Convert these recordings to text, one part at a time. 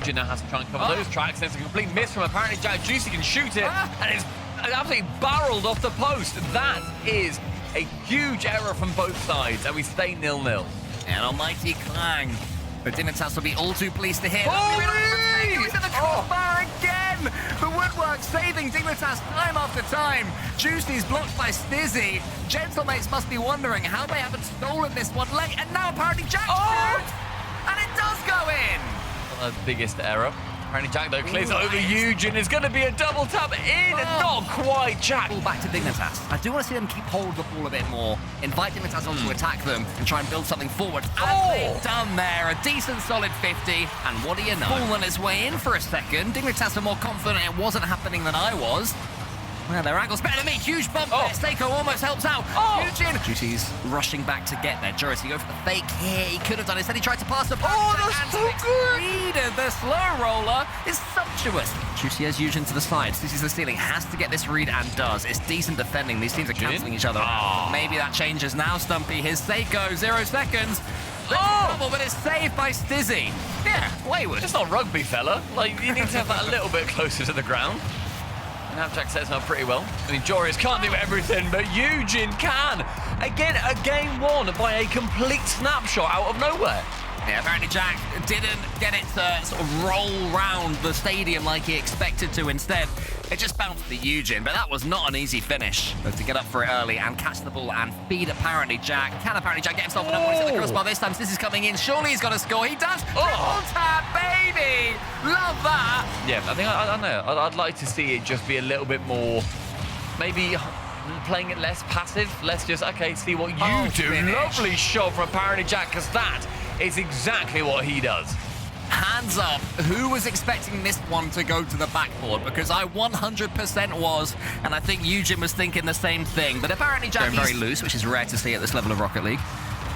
Eugen now has to try and cover those tracks. There's a complete miss from apparently Jack. Juicy can shoot it, and it's absolutely barreled off the post. That is a huge error from both sides, and we stay 0-0. An almighty clang. But Dignitas will be all too pleased to hear. He's in the crossbar again! The woodwork saving Dignitas time after time. Juicy's blocked by Stizzy. Gentlemates must be wondering how they haven't stolen this one late, and now apparently Jack shoots! And it does go in! Not the biggest error. Apparently Jack, though, clears it over Eugen. It's going to be a double tap in, and not quite Jack. Ball back to Dignitas. I do want to see them keep hold of the ball a bit more, invite Dignitas on to attack them, and try and build something forward. As they've done there, a decent solid 50, and what do you know? Ball on his way in for a second. Dignitas are more confident it wasn't happening than I was. Well, their angle's better than me. Huge bump there. Seiko almost helps out. Eugen. Juicy's rushing back to get there. Joris, he go for the fake here. He could have done it. Instead, he tried to pass the ball. That's so good. The slow roller is sumptuous. Juicy has Eugen to the side. This is the stealing. Has to get this read and does. It's decent defending. These teams are cancelling each other out. Maybe that changes now, Stumpy. His Seiko, 0 seconds. Trouble, but it's saved by Stizzy. Yeah, wayward. It's not rugby, fella. Like, you need to have that a little bit closer to the ground. Jack sets him up pretty well. I mean, Joris can't do everything, but Eugen can. Again, a game won by a complete snapshot out of nowhere. Yeah, apparently Jack didn't get it to sort of roll round the stadium like he expected to. Instead, it just bounced to Eugen, but that was not an easy finish. But to get up for it early and catch the ball and feed apparently Jack. Can apparently Jack get himself another one? He's at the crossbar this time. This is coming in. Surely he's got to score. He does. Triple tap, baby. Love that. Yeah, I think I don't know. I'd like to see it just be a little bit more, maybe playing it less passive. Let's just, okay, see what you do. Finish. Lovely shot from apparently Jack, because that is exactly what he does. Hands up, who was expecting this one to go to the backboard? Because I 100% was, and I think Eugen was thinking the same thing. But apparently Jack is very loose, which is rare to see at this level of Rocket League.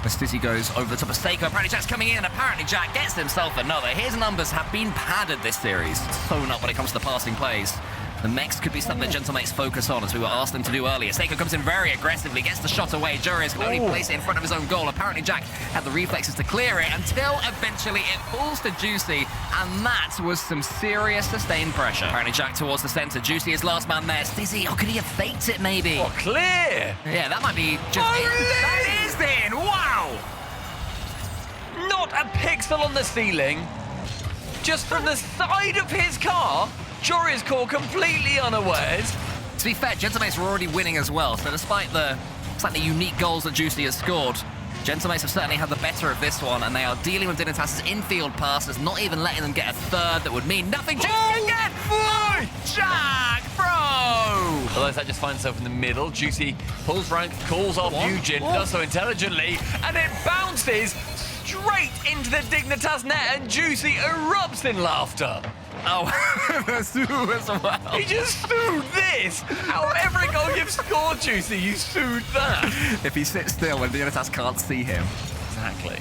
As Stizzy goes over the top of Seiko, apparently Jack's coming in, and apparently Jack gets himself another. His numbers have been padded this series, so not when it comes to the passing plays. The next could be something that Gentlemates focus on, as we were asked them to do earlier. Seiko comes in very aggressively, gets the shot away. Joris can only place it in front of his own goal. Apparently Jack had the reflexes to clear it until eventually it falls to Juicy, and that was some serious sustained pressure. Apparently Jack towards the centre. Juicy is last man there. Stizzy, could he have faked it maybe? Oh, clear! Yeah, that might be just in. That is in! Wow! Not a pixel on the ceiling. Just from the side of his car, Joris caught completely unawares. To be fair, Gentlemates were already winning as well, so despite the slightly unique goals that Juicy has scored, Gentlemates have certainly had the better of this one, and they are dealing with Dignitas' infield passes, not even letting them get a third that would mean nothing. Juicy again! Jack, bro! Otherwise, that just finds itself in the middle. Juicy pulls rank, calls off Eugen, does so intelligently, and it bounces straight into the Dignitas net, and Juicy erupts in laughter. Oh, the Sue as well. He just sued this. Out of every goal you've scored, Juicy, you sued that. If he sits still and Dignitas can't see him. Exactly.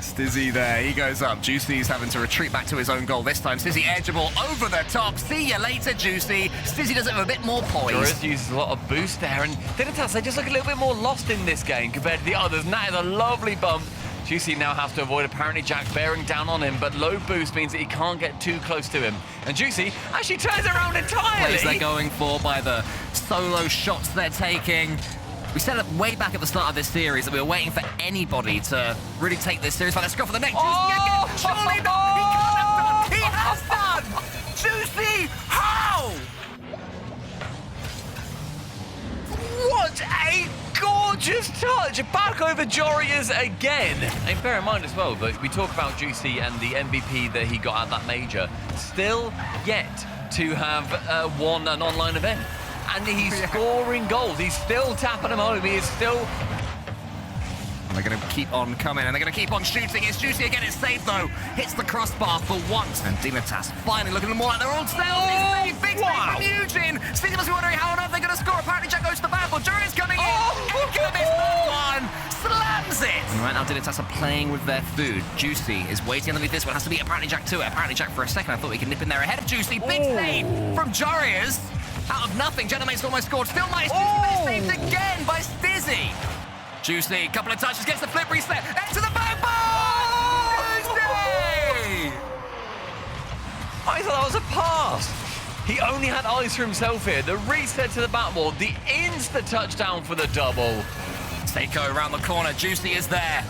Stizzy there, he goes up. Juicy's having to retreat back to his own goal this time. Stizzy edgeable over the top. See you later, Juicy. Stizzy does it with a bit more poise. Joris uses a lot of boost there, and Dignitas, they just look a little bit more lost in this game compared to the others, and that is a lovely bump. Juicy now has to avoid apparently Jack bearing down on him, but low boost means that he can't get too close to him. And Juicy actually turns around entirely. Plays they're going for by the solo shots they're taking. We said it way back at the start of this series that we were waiting for anybody to really take this series. Let's go for the next. Oh! Juicy again. Surely not. He can't have done. He has done. Juicy, how? What a gorgeous touch! Back over Jorias again. And bear in mind as well that we talk about Juicy and the MVP that he got at that major. Still yet to have won an online event. And he's scoring goals. He's still tapping them home. He is still... And they're going to keep on coming, and they're going to keep on shooting. It's Juicy again. It's saved, though. Hits the crossbar for once. And Dignitas finally looking more like their old selves. Big save from Eugen. Stizzy must be wondering how on earth they're going to score. Apparently, Jack goes to the backboard. Joris coming in. Incubus one. Slams it. And right now, Dignitas are playing with their food. Juicy is waiting underneath this one. Has to beat apparently Jack to it. Apparently, Jack for a second. I thought we could nip in there ahead of Juicy. Big save from Joris. Out of nothing, Gentlemates almost scored. Still nice. Juicy saved again by Stizzy. Juicy, couple of touches, gets the flip reset, into the backboard! Juicy! that was a pass. He only had eyes for himself here. The reset to the backboard, the insta-touchdown for the double. Seiko around the corner. Juicy is there.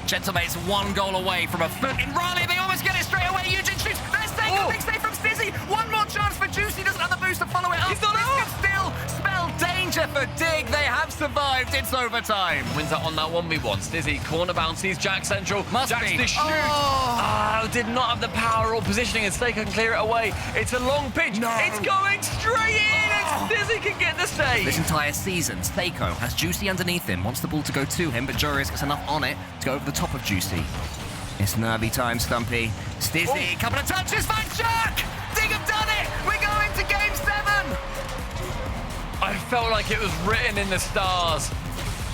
Gentlemate's 1 goal away from a foot in Raleigh. They almost get it straight away. Eugene shoots. There's Seiko. Big save from Stizzy. One more chance for Juicy. Doesn't have the boost to follow it up. He's not This out. could still spell danger for Dig. They have survived. It's overtime. Wins out on that 1v1. Stizzy, corner bounces. Jack central. Must Jack's be. to shoot. Oh. Did not have the power or positioning, and Seiko can clear it away. It's a long pitch. No. It's going straight in, and Stizzy can get the save. This entire season, Seiko has Juicy underneath him, wants the ball to go to him, but Jorius gets enough on it to go over the top of Juicy. It's nervy time, Stumpy. Stizzy, couple of touches, finds Jack! Dig have done it! We're going to Game 7! I felt like it was written in the stars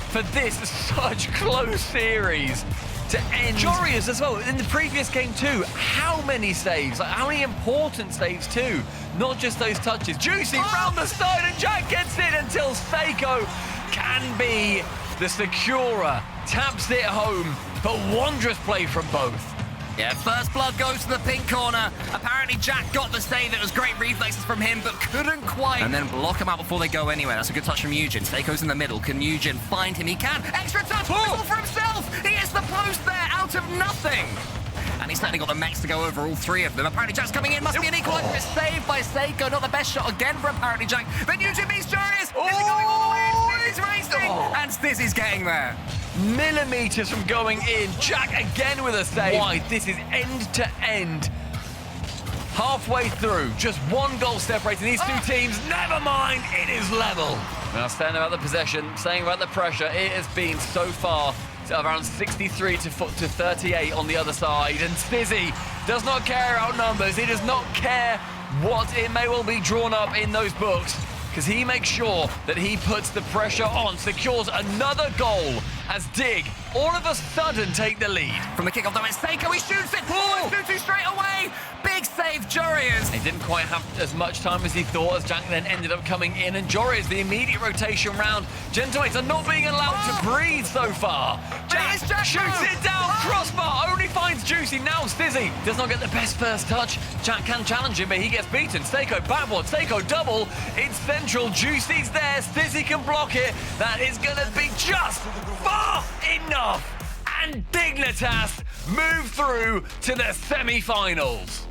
for this such close series to end. Jorius as well, in the previous game too, how many saves? Like, how many important saves too? Not just those touches. Juicy round the side, and Jack gets it until Seiko can be the securer. Taps it home, but wondrous play from both. Yeah, first blood goes to the pink corner. Apparently Jack got the save. It was great reflexes from him, but couldn't quite. And then block him out before they go anywhere. That's a good touch from Eugen. Seiko's in the middle. Can Eugen find him? He can. Extra touch. All for himself. He hits the post there out of nothing. And he's certainly got the max to go over all 3 of them. Apparently Jack's coming in. Must be an equalizer. It's saved by Seiko. Not the best shot again for apparently Jack. But Eugen beats Jorius. Is he going all the way? Stizzy's racing. And Stizzy's getting there. Millimeters from going in. Jack again with a save. Why? This is end to end. Halfway through, just 1 goal separating these 2 teams. Never mind, it is level. Now, saying about the possession, saying about the pressure, it has been so far around 63 to 38 on the other side. And Stizzy does not care about numbers. He does not care what it may well be drawn up in those books, because he makes sure that he puts the pressure on, secures another goal as Dig all of a sudden take the lead. From the kickoff, though, it's Seiko. He shoots it. 2-2 straight away. Big save, Jorius. He didn't quite have as much time as he thought, as Jack then ended up coming in. And Jorius, the immediate rotation round. Gentlemates are not being allowed to breathe so far. Jack shoots it down. Crossbar only finds Juicy. Now Stizzy does not get the best first touch. Jack can challenge him, but he gets beaten. Seiko backboard. Seiko double. It's central. Juicy's there. Stizzy can block it. That is going to be just far enough. And Dignitas move through to the semi-finals.